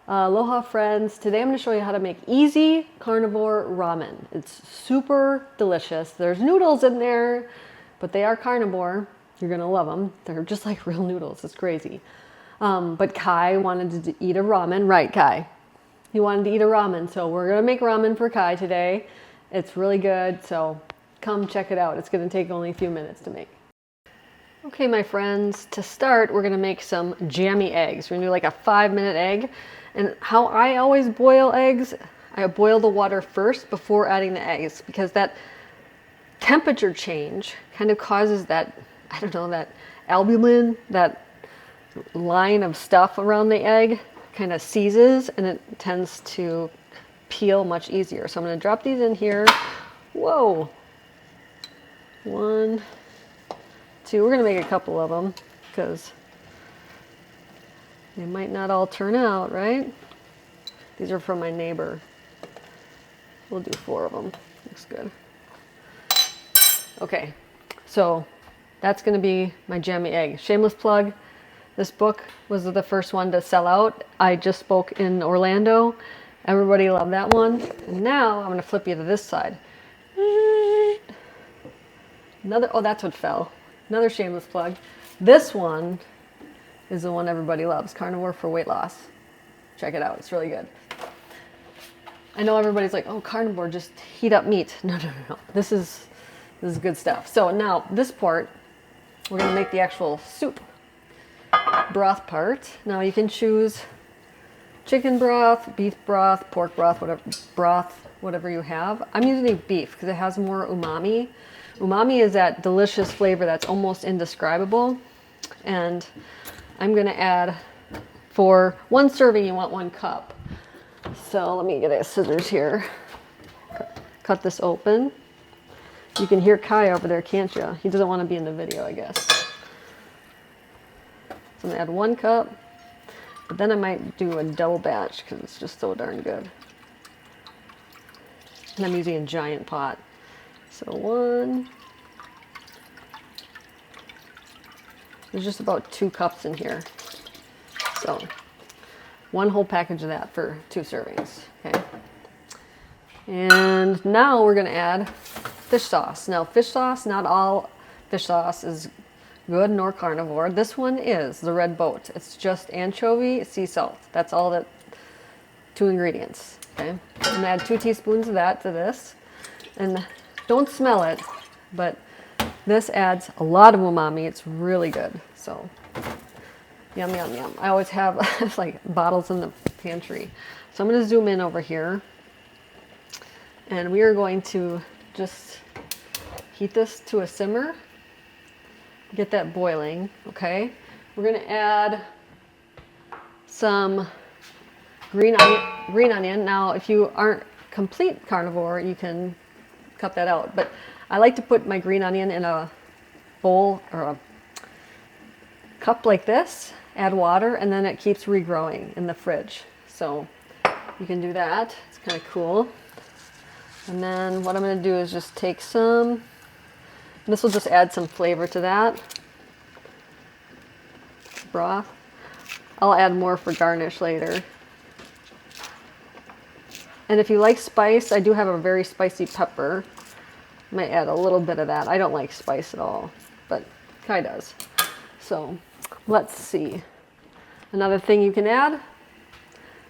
Aloha friends, today I'm going to show you how to make easy carnivore ramen. It's super delicious. There's noodles in there, but they are carnivore. You're going to love them. They're just like real noodles. It's crazy. But Kai wanted to eat a ramen. Right, Kai? He wanted to eat a ramen, so we're going to make ramen for Kai today. It's really good, so come check it out. It's going to take only a few minutes to make. Okay, my friends, to start, we're going to make some jammy eggs. We're going to do like a 5-minute egg. And how I always boil eggs, I boil the water first before adding the eggs, because that temperature change kind of causes that, I don't know, that albumin, that line of stuff around the egg kind of seizes and it tends to peel much easier. So I'm going to drop these in here. Whoa. 1, 2. We're going to make a couple of them because they might not all turn out, right? These are from my neighbor. We'll do 4 of them. Looks good. Okay, so that's going to be my jammy egg. Shameless plug. This book was the first one to sell out. I just spoke in Orlando. Everybody loved that one. And now I'm going to flip you to this side. Another, oh, that's what fell. Another shameless plug. This one is the one everybody loves, Carnivore for weight loss. Check it out, it's really good. I know everybody's like, oh, carnivore, just heat up meat. No. This is good stuff. So now this part, we're gonna make the actual soup broth part. Now you can choose chicken broth, beef broth, pork broth, whatever you have. I'm using beef because it has more umami. Umami is that delicious flavor that's almost indescribable. And I'm going to add, for 1 serving, you want 1 cup. So let me get a scissors here. Cut this open. You can hear Kai over there, can't you? He doesn't want to be in the video, I guess. So I'm going to add 1 cup. But then I might do a double batch because it's just so darn good. And I'm using a giant pot. So 1. There's just about 2 cups in here. So 1 whole package of that for 2 servings. Okay. And now we're going to add fish sauce. Now fish sauce, not all fish sauce is good nor carnivore. This one is the Red Boat. It's just anchovy, sea salt. That's all that 2 ingredients. Okay. I'm going to add 2 teaspoons of that to this. And don't smell it, but this adds a lot of umami. It's really good. So, yum, yum, yum. I always have like bottles in the pantry. So I'm going to zoom in over here. And we are going to just heat this to a simmer. Get that boiling, okay? We're going to add some green onion. Now, if you aren't complete carnivore, you can cut that out. But I like to put my green onion in a bowl or a cup like this, add water, and then it keeps regrowing in the fridge. So you can do that. It's kind of cool. And then what I'm going to do is just take some, this will just add some flavor to that broth. I'll add more for garnish later. And if you like spice, I do have a very spicy pepper. Might add a little bit of that. I don't like spice at all, but Kai does. So let's see. Another thing you can add,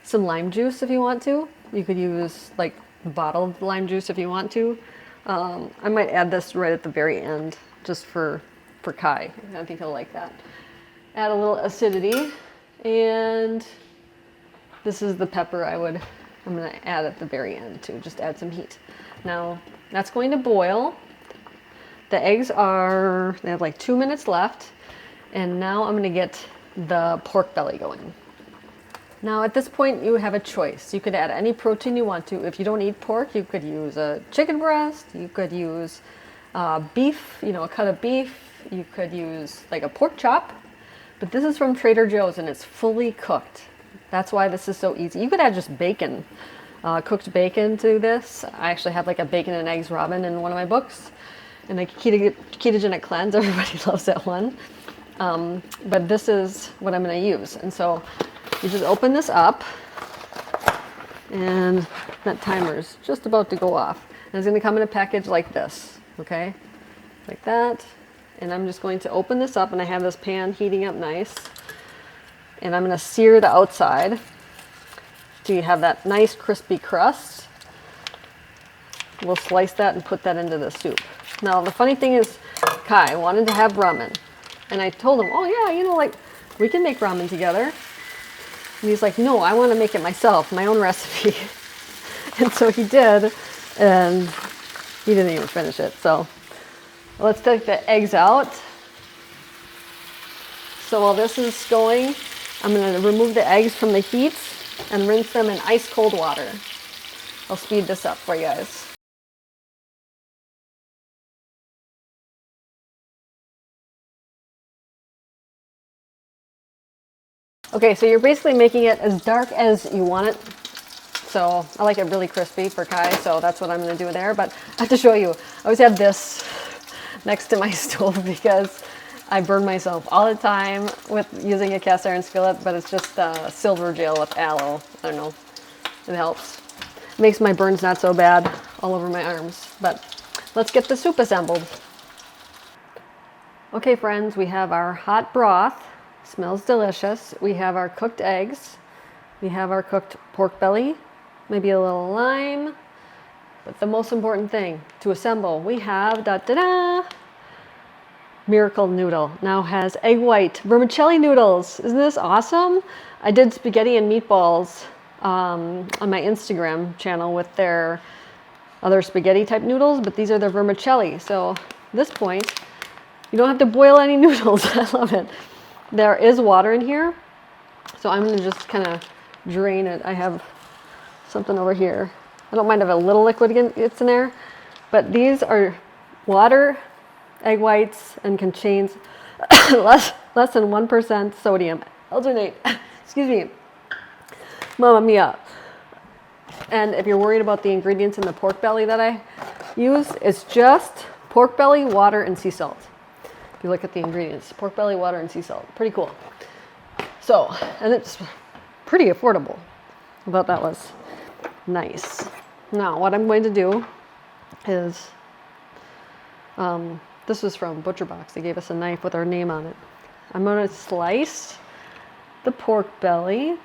some lime juice if you want to. You could use like bottled lime juice if you want to. I might add this right at the very end just for Kai. I think he'll like that. Add a little acidity, and this is the pepper I'm going to add at the very end too. Just add some heat. Now that's going to boil. The eggs they have like 2 minutes left. And now I'm going to get the pork belly going. Now at this point you have a choice. You could add any protein you want to. If you don't eat pork, you could use a chicken breast. You could use beef, a cut of beef. You could use like a pork chop. But this is from Trader Joe's and it's fully cooked. That's why this is so easy. You could add just bacon, cooked bacon to this. I actually have like a bacon and eggs ramen in one of my books. And the ketogenic cleanse, everybody loves that one. But this is what I'm going to use. And so you just open this up And that timer's just about to go off. And it's going to come in a package like this, okay? Like that. And I'm just going to open this up, and I have this pan heating up nice. And I'm going to sear the outside so you have that nice crispy crust. We'll slice that and put that into the soup. Now, the funny thing is, Kai wanted to have ramen. And I told him, oh yeah, you know, like, we can make ramen together. And he's like, no, I want to make it myself, my own recipe. And so he did, and he didn't even finish it. So let's take the eggs out. So while this is going, I'm going to remove the eggs from the heat and rinse them in ice cold water. I'll speed this up for you guys. Okay, so you're basically making it as dark as you want it. So I like it really crispy for Kai, so that's what I'm going to do there. But I have to show you, I always have this next to my stove because I burn myself all the time with using a cast iron skillet, but it's just silver gel with aloe. I don't know, it helps. It makes my burns not so bad all over my arms. But let's get the soup assembled. Okay friends, we have our hot broth. Smells delicious. We have our cooked eggs. We have our cooked pork belly. Maybe a little lime. But the most important thing to assemble, we have Miracle Noodle. Now has egg white vermicelli noodles. Isn't this awesome? I did spaghetti and meatballs on my Instagram channel with their other spaghetti type noodles, but these are their vermicelli. So at this point, you don't have to boil any noodles. I love it. There is water in here, so I'm going to just kind of drain it. I have something over here. I don't mind if a little liquid gets in there, but these are water, egg whites, and contains less than 1% sodium. Alginate. Excuse me. Mamma mia. And if you're worried about the ingredients in the pork belly that I use, it's just pork belly, water, and sea salt. You look at the ingredients, pork belly, water, and sea salt. Pretty cool. So, and it's pretty affordable. I thought that was nice. Now, what I'm going to do is, this was from Butcher Box. They gave us a knife with our name on it. I'm going to slice the pork belly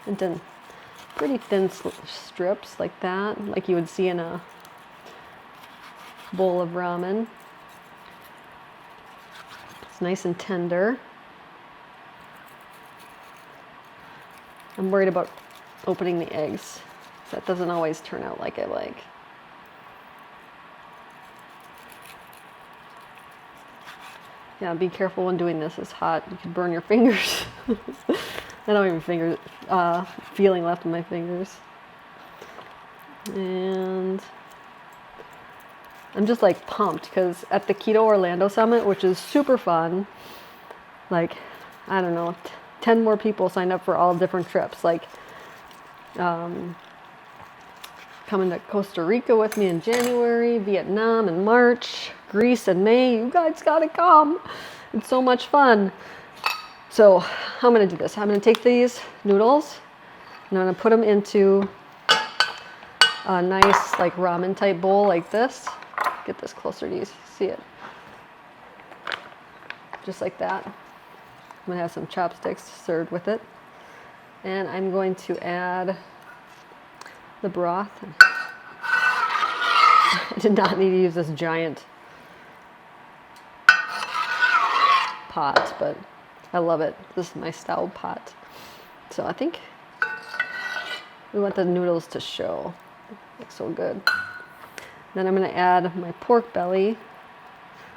into pretty thin strips like that, like you would see in a bowl of ramen. It's nice and tender. I'm worried about opening the eggs. That doesn't always turn out like I like. Yeah, be careful when doing this. It's hot. You could burn your fingers. I don't even feeling left in my fingers. And I'm just like pumped because at the Keto Orlando Summit, which is super fun, like, I don't know, 10 more people signed up for all different trips. Like, coming to Costa Rica with me in January, Vietnam in March, Greece in May. You guys gotta come. It's so much fun. So how I'm gonna do this. I'm gonna take these noodles and I'm gonna put them into a nice like ramen type bowl like this. Get this closer to you, see it. Just like that. I'm gonna have some chopsticks served with it. And I'm going to add the broth. I did not need to use this giant pot, but I love it. This is my style pot. So I think we want the noodles to show. Looks so good. Then I'm going to add my pork belly.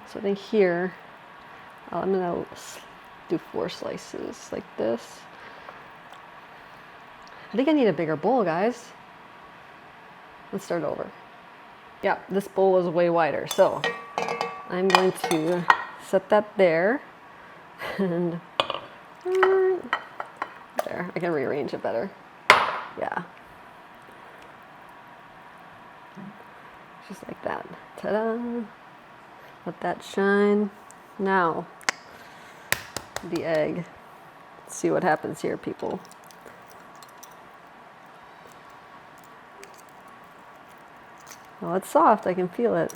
So I think here, I'm going to do 4 slices like this. I think I need a bigger bowl, guys. Let's start over. Yeah, this bowl is way wider. So I'm going to set that there. And there, I can rearrange it better. Yeah. Just like that. Ta-da! Let that shine. Now, the egg. Let's see what happens here, people. Oh, it's soft. I can feel it.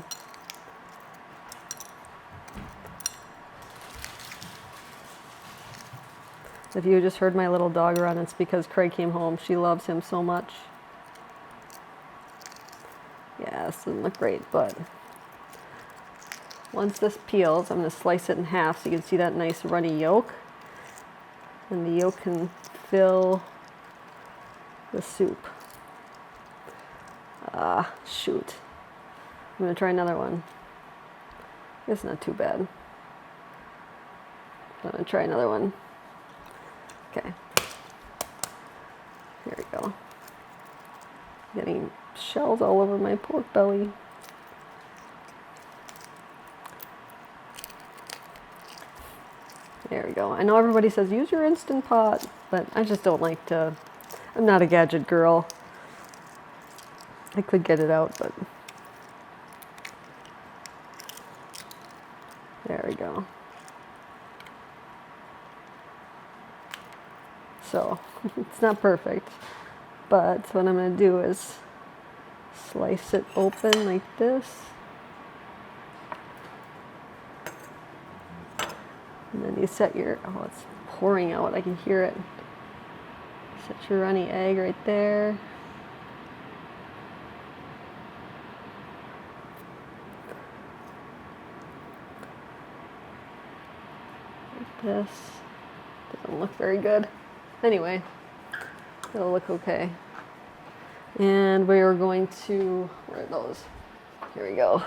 If you just heard my little dog run, it's because Craig came home. She loves him so much. Yeah, this doesn't look great, but once this peels, I'm going to slice it in half so you can see that nice runny yolk. And the yolk can fill the soup. Shoot. I'm going to try another one. It's not too bad. I'm going to try another one. Okay. Here we go. Getting shells all over my pork belly. There we go. I know everybody says use your Instant Pot, but I just don't like to. I'm not a gadget girl. I could get it out, but there we go. So it's not perfect, but what I'm going to do is slice it open like this. And then you set your, oh, it's pouring out. I can hear it. Set your runny egg right there. Like this. Doesn't look very good. Anyway, it'll look okay. And we are going to, where are those? Here we go.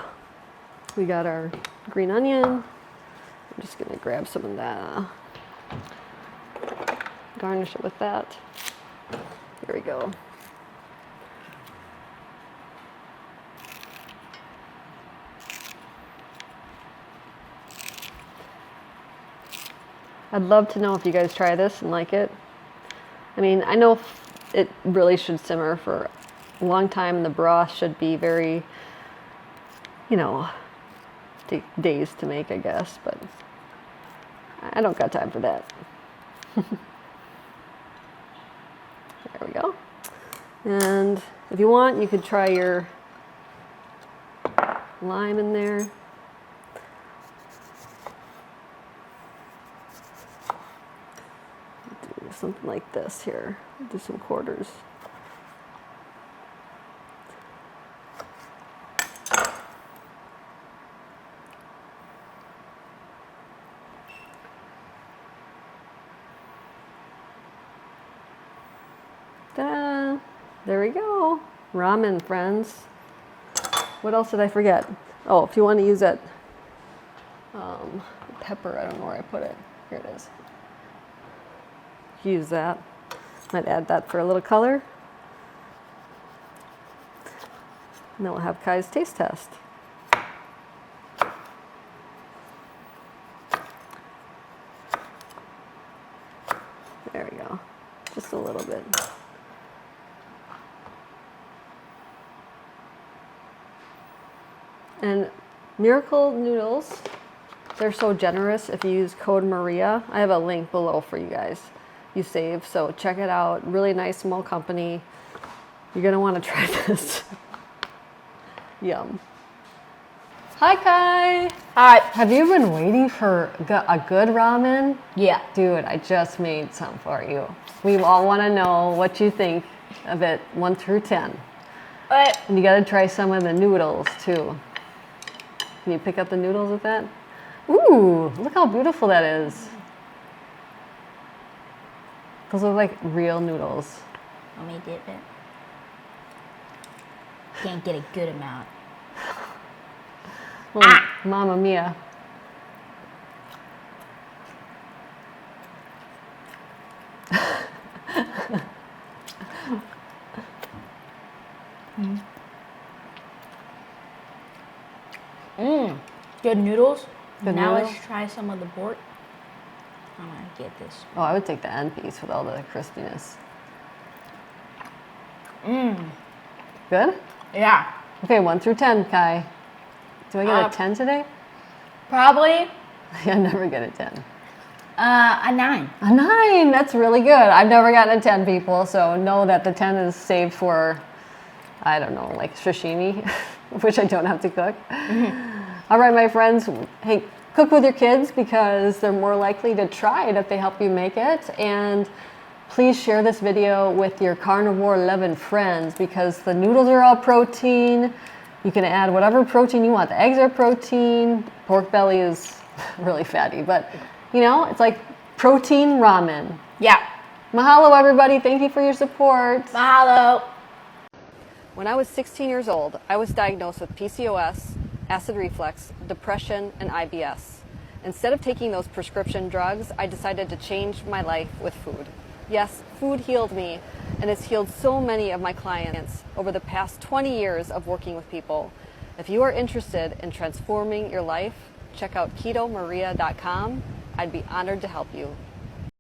We got our green onion. I'm just gonna grab some of that. Garnish it with that. Here we go. I'd love to know if you guys try this and like it. I mean, I know it really should simmer for a long time, and the broth should be very, you know, take days to make, I guess, but I don't got time for that. There we go. And if you want, you could try your lime in there. Do something like this here. Do some quarters. Ta-da! There we go. Ramen, friends. What else did I forget? Oh, if you want to use that pepper, I don't know where I put it. Here it is. Use that. Might add that for a little color. And then we'll have Kai's taste test. There we go. Just a little bit. And Miracle Noodles, they're so generous. If you use code Maria, I have a link below for you guys. You save, so check it out. Really nice small company. You're gonna want to try this. Yum. Hi Kai. Hi. Have you been waiting for a good ramen? Yeah. Dude, I just made some for you. We all want to know what you think of it, 1 through 10. And you got to try some of the noodles too. Can you pick up the noodles with that? Ooh, look how beautiful that is. Those look like real noodles. Let me dip it. Can't get a good amount. Well, Mamma mia. Good noodles. Good now noodles? let's try some of the pork. I'm gonna get this. Oh, I would take the end piece with all the crispiness. Good? Yeah. Okay, 1 through 10, Kai. Do I get a 10 today? Probably I never get a 10. a 9. A 9, that's really good. I've never gotten a 10, people, so know that the 10 is saved for, I don't know, like sashimi. which I don't have to cook. All right, my friends, hey, cook with your kids because they're more likely to try it if they help you make it. And please share this video with your carnivore loving friends because the noodles are all protein. You can add whatever protein you want. The eggs are protein. Pork belly is really fatty, but you know, it's like protein ramen. Yeah. Mahalo, everybody. Thank you for your support. Mahalo. When I was 16 years old, I was diagnosed with PCOS, acid reflux, depression, and IBS. Instead of taking those prescription drugs, I decided to change my life with food. Yes, food healed me, and it's healed so many of my clients over the past 20 years of working with people. If you are interested in transforming your life, check out KetoMaria.com. I'd be honored to help you.